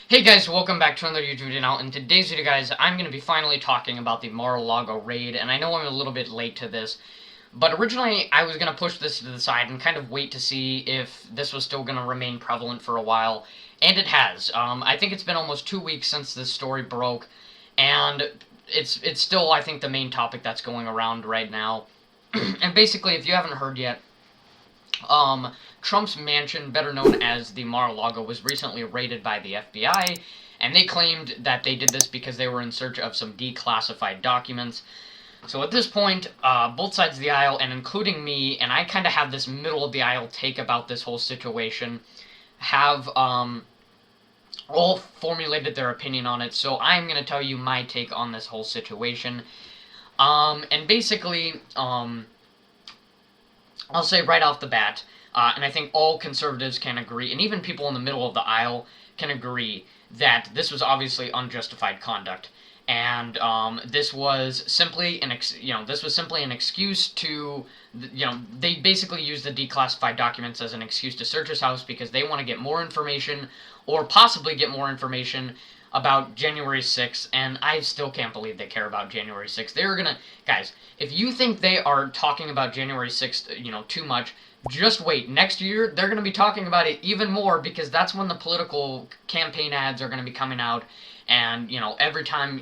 Hey guys, welcome back to another YouTube video. Now, in today's video, guys, I'm going to be finally talking about the Mar-a-Lago raid, and I know I'm a little bit late to this, but originally I was going to push this to the side and kind of wait to see if this was still going to remain prevalent for a while, and it has. I think it's been almost 2 weeks since this story broke, and it's still, I think, the main topic that's going around right now. And basically, if you haven't heard yet, Trump's mansion, better known as the Mar-a-Lago, was recently raided by the FBI, and they claimed that they did this because they were in search of some declassified documents. So at this point, both sides of the aisle, and including me, and I kind of have this middle of the aisle take about this whole situation, have all formulated their opinion on it. So I'm going to tell you my take on this whole situation. And basically, I'll say right off the bat, and I think all conservatives can agree, and even people in the middle of the aisle can agree, that this was obviously unjustified conduct, and this was simply an excuse to, they basically used the declassified documents as an excuse to search his house because they want to get more information, or possibly get more information about January 6th, and I still can't believe they care about January 6th. They're gonna, guys, if you think they are talking about January 6th, too much, just wait. Next year, they're gonna be talking about it even more because that's when the political campaign ads are gonna be coming out, and, every time,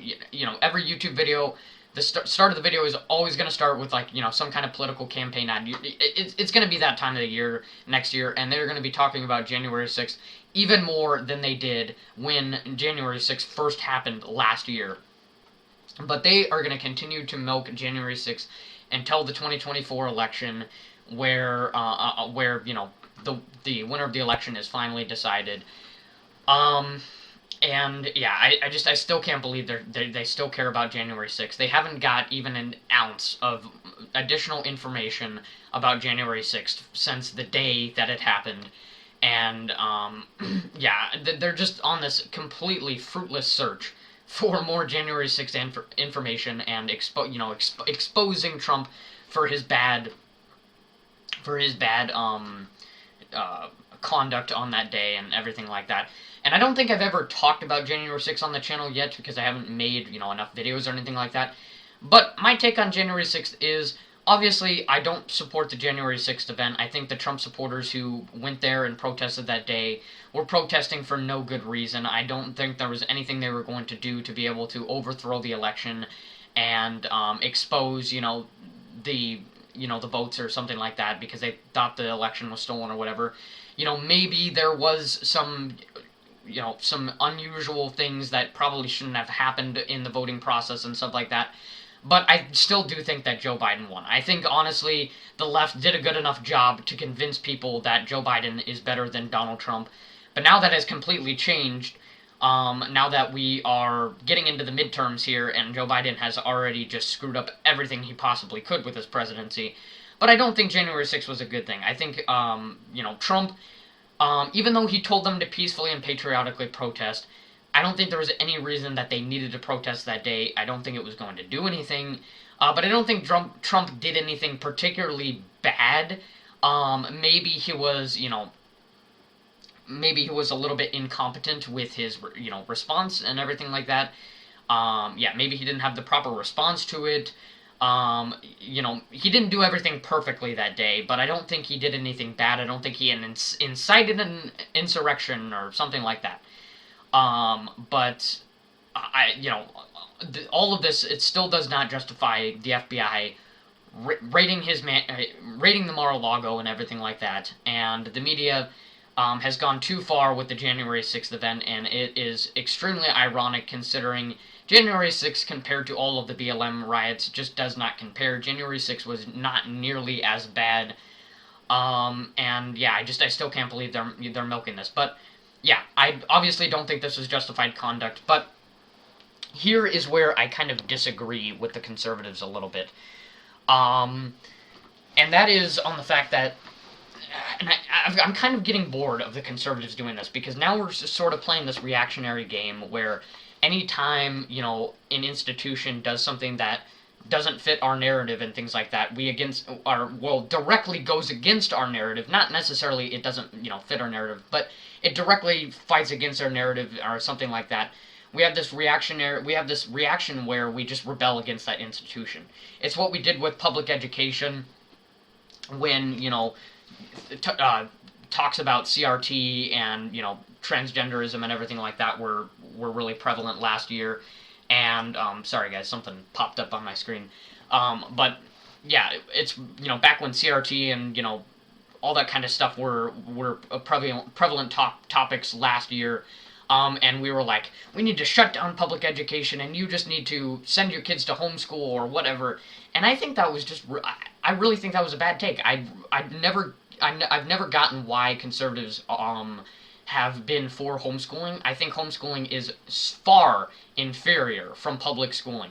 every YouTube video, the start of the video is always going to start with, like, some kind of political campaign ad. It's going to be that time of the year next year, and they're going to be talking about January 6th even more than they did when January 6th first happened last year. But they are going to continue to milk January 6th until the 2024 election, where the winner of the election is finally decided. And yeah, I still can't believe they still care about January 6th. They haven't got even an ounce of additional information about January 6th since the day that it happened. And yeah, they're just on this completely fruitless search for more January 6th information, and exposing Trump for his bad conduct on that day and everything like that. And I don't think I've ever talked about January 6th on the channel yet because I haven't made, enough videos or anything like that. But my take on January 6th is, obviously, I don't support the January 6th event. I think the Trump supporters who went there and protested that day were protesting for no good reason. I don't think there was anything they were going to do to be able to overthrow the election and expose, the votes or something like that because they thought the election was stolen or whatever. Maybe there was some unusual things that probably shouldn't have happened in the voting process and stuff like that. But I still do think that Joe Biden won. I think, honestly, the left did a good enough job to convince people that Joe Biden is better than Donald Trump. But now that has completely changed. Now that we are getting into the midterms here, and Joe Biden has already just screwed up everything he possibly could with his presidency. But I don't think January 6th was a good thing. I think, Trump, even though he told them to peacefully and patriotically protest, I don't think there was any reason that they needed to protest that day. I don't think it was going to do anything. But I don't think Trump did anything particularly bad. Maybe he was, maybe he was a little bit incompetent with his, response and everything like that. Yeah, maybe he didn't have the proper response to it. He didn't do everything perfectly that day, but I don't think he did anything bad. I don't think he incited an insurrection or something like that. But all of this, it still does not justify the FBI raiding raiding the Mar-a-Lago and everything like that. And the media has gone too far with the January 6th event, and it is extremely ironic considering January 6th compared to all of the BLM riots just does not compare. January 6th was not nearly as bad. And yeah, I still can't believe they're milking this. But yeah, I obviously don't think this was justified conduct, but here is where I kind of disagree with the conservatives a little bit. And that is on the fact that, and I'm kind of getting bored of the conservatives doing this, because now we're just sort of playing this reactionary game where anytime, an institution does something that doesn't fit our narrative and things like that. Directly goes against our narrative. Not necessarily it doesn't, fit our narrative, but it directly fights against our narrative or something like that. We have this reaction where we just rebel against that institution. It's what we did with public education when, talks about CRT and, transgenderism and everything like that were really prevalent last year. And sorry guys, something popped up on my screen. But yeah, it's back when CRT and all that kind of stuff were prevalent topics last year. And we were like, we need to shut down public education, and you just need to send your kids to homeschool or whatever. And I think that was I really think that was a bad take. I've never gotten why conservatives have been for homeschooling. I think homeschooling is far inferior from public schooling.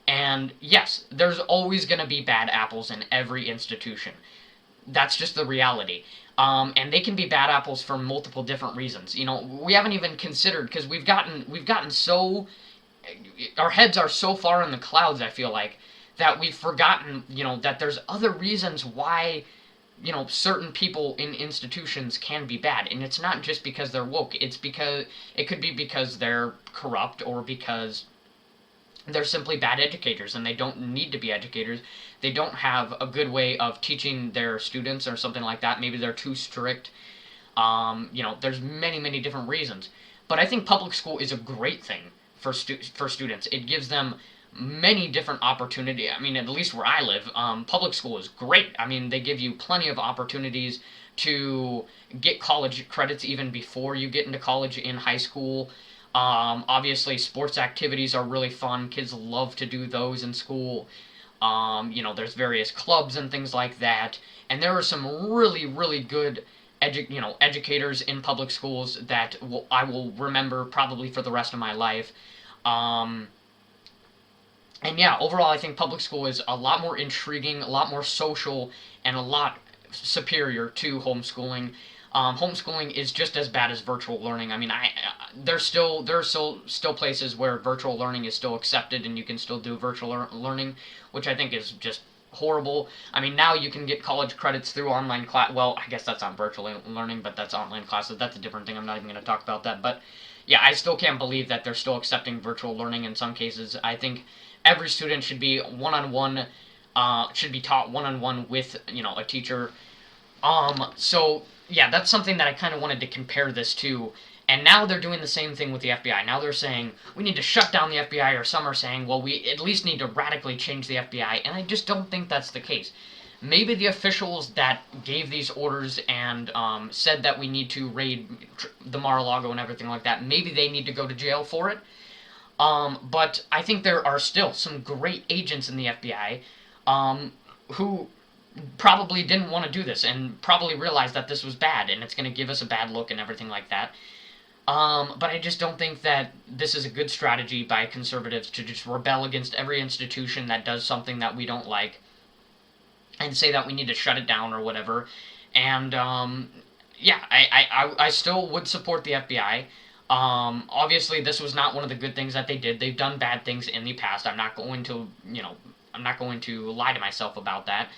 And yes, there's always going to be bad apples in every institution. That's just the reality. And they can be bad apples for multiple different reasons. We haven't even considered, because we've gotten so, our heads are so far in the clouds, I feel like, that we've forgotten, that there's other reasons why certain people in institutions can be bad. And it's not just because they're woke. It could be because they're corrupt, or because they're simply bad educators, and they don't need to be educators. They don't have a good way of teaching their students or something like that. Maybe they're too strict. There's many different reasons. But I think public school is a great thing for students. It gives them many different opportunities. I mean, at least where I live, public school is great. I mean, they give you plenty of opportunities to get college credits even before you get into college in high school. Obviously, sports activities are really fun. Kids love to do those in school. There's various clubs and things like that. And there are some really good educators in public schools that I will remember probably for the rest of my life. And yeah, overall, I think public school is a lot more intriguing, a lot more social, and a lot superior to homeschooling. Homeschooling is just as bad as virtual learning. I mean, there are still places where virtual learning is still accepted, and you can still do virtual learning, which I think is just horrible. I mean, now you can get college credits through online class. Well, I guess that's not virtual learning, but that's online classes. That's a different thing. I'm not even going to talk about that. But yeah, I still can't believe that they're still accepting virtual learning in some cases. I think every student should be one-on-one, should be taught one-on-one with a teacher. So yeah, that's something that I kind of wanted to compare this to. And now they're doing the same thing with the FBI. Now they're saying, we need to shut down the FBI, or some are saying, well, we at least need to radically change the FBI, and I just don't think that's the case. Maybe the officials that gave these orders and said that we need to raid the Mar-a-Lago and everything like that, maybe they need to go to jail for it. But I think there are still some great agents in the FBI who probably didn't want to do this, and probably realized that this was bad, and it's going to give us a bad look and everything like that. But I just don't think that this is a good strategy by conservatives to just rebel against every institution that does something that we don't like, and say that we need to shut it down or whatever. And yeah, I still would support the FBI. Obviously, this was not one of the good things that they did. They've done bad things in the past. I'm not going to lie to myself about that.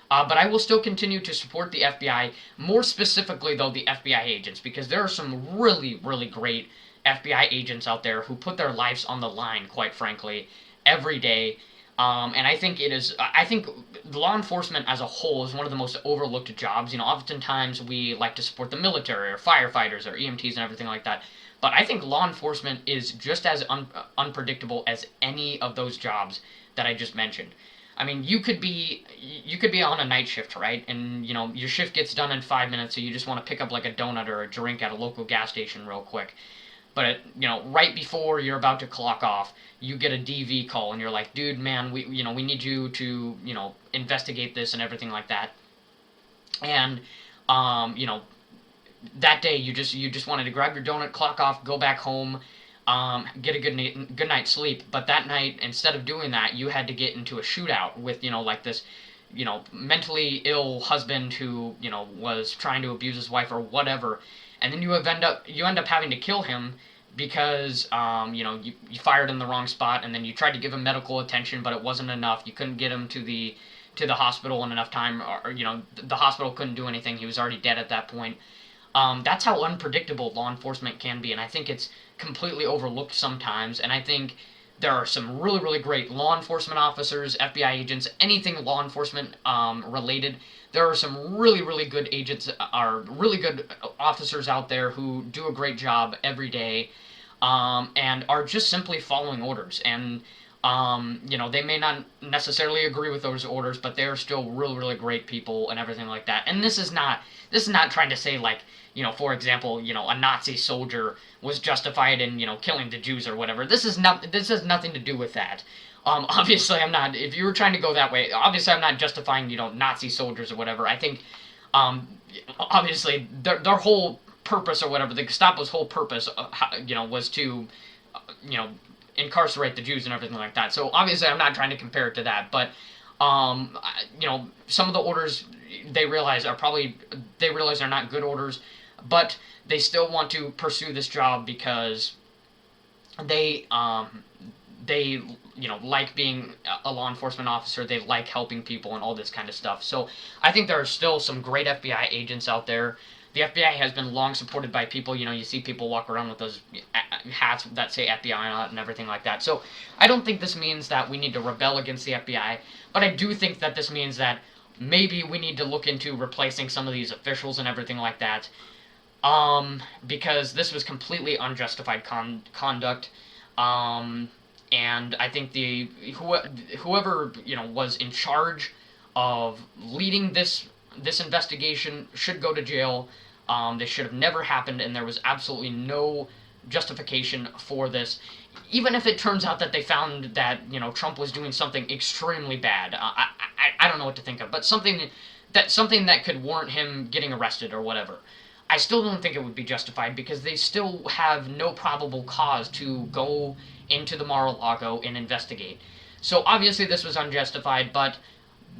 But I will still continue to support the FBI, more specifically, though, the FBI agents, because there are some really great FBI agents out there who put their lives on the line, quite frankly, every day. And I think law enforcement as a whole is one of the most overlooked jobs. Oftentimes we like to support the military or firefighters or EMTs and everything like that. But I think law enforcement is just as unpredictable as any of those jobs that I just mentioned. I mean, you could be on a night shift, right? And, your shift gets done in 5 minutes, so you just want to pick up like a donut or a drink at a local gas station real quick. But, right before you're about to clock off, you get a DV call, and you're like, dude, man, we need you to, investigate this and everything like that. And, that day you just wanted to grab your donut, clock off, go back home, get a good night's sleep. But that night, instead of doing that, you had to get into a shootout with, like this, mentally ill husband who, was trying to abuse his wife or whatever. And then you end up having to kill him because you fired in the wrong spot, and then you tried to give him medical attention, but it wasn't enough. You couldn't get him to the hospital in enough time, or the hospital couldn't do anything. He was already dead at that point. That's how unpredictable law enforcement can be, and I think it's completely overlooked sometimes. And I think there are some really, really great law enforcement officers, FBI agents, anything law enforcement related. There are some really, really good agents, are really good officers out there who do a great job every day, and are just simply following orders. And they may not necessarily agree with those orders, but they're still really, really great people and everything like that. And this is not trying to say, like, for example, a Nazi soldier was justified in, killing the Jews or whatever. This has nothing to do with that. Obviously, I'm not. If you were trying to go that way, obviously, I'm not justifying, Nazi soldiers or whatever. I think, obviously, their whole purpose or whatever, the Gestapo's whole purpose, was to, incarcerate the Jews and everything like that. So obviously, I'm not trying to compare it to that, but some of the orders they realize they're not good orders, but they still want to pursue this job because they like being a law enforcement officer. They like helping people and all this kind of stuff. So I think there are still some great FBI agents out there. The FBI has been long supported by people. You see people walk around with those hats that say FBI on it and everything like that. So I don't think this means that we need to rebel against the FBI, but I do think that this means that maybe we need to look into replacing some of these officials and everything like that, because this was completely unjustified conduct. And I think whoever was in charge of leading this investigation should go to jail. This should have never happened, and there was absolutely no justification for this. Even if it turns out that they found that Trump was doing something extremely bad, I don't know what to think of, but something that could warrant him getting arrested or whatever, I still don't think it would be justified, because they still have no probable cause to go into the Mar-a-Lago and investigate. So obviously this was unjustified, but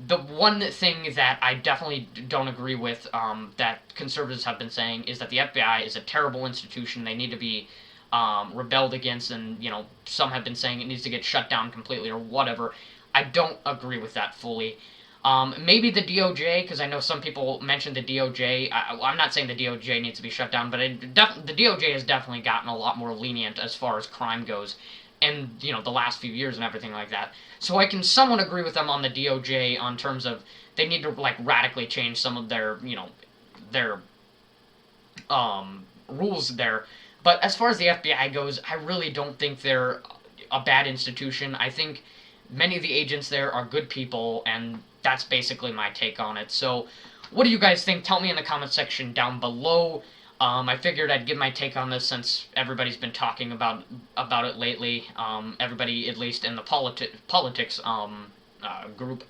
the one thing that I definitely don't agree with, that conservatives have been saying, is that the FBI is a terrible institution. They need to be rebelled against, and some have been saying it needs to get shut down completely or whatever. I don't agree with that fully. Maybe the DOJ, because I know some people mentioned the DOJ. I'm not saying the DOJ needs to be shut down, but the DOJ has definitely gotten a lot more lenient as far as crime goes, and the last few years and everything like that. So I can somewhat agree with them on the DOJ on terms of they need to radically change some of their rules there. But as far as the FBI goes, I really don't think they're a bad institution. I think many of the agents there are good people, and that's basically my take on it. So what do you guys think? Tell me in the comment section down below. I figured I'd give my take on this since everybody's been talking about it lately. Everybody, at least in the politics group.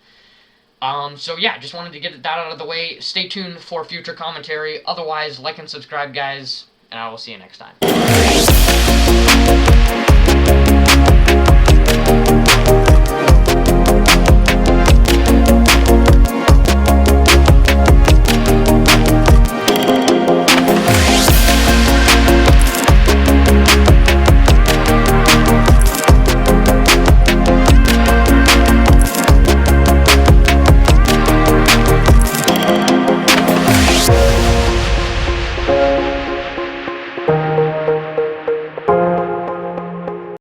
So yeah, just wanted to get that out of the way. Stay tuned for future commentary. Otherwise, like and subscribe, guys, and I will see you next time.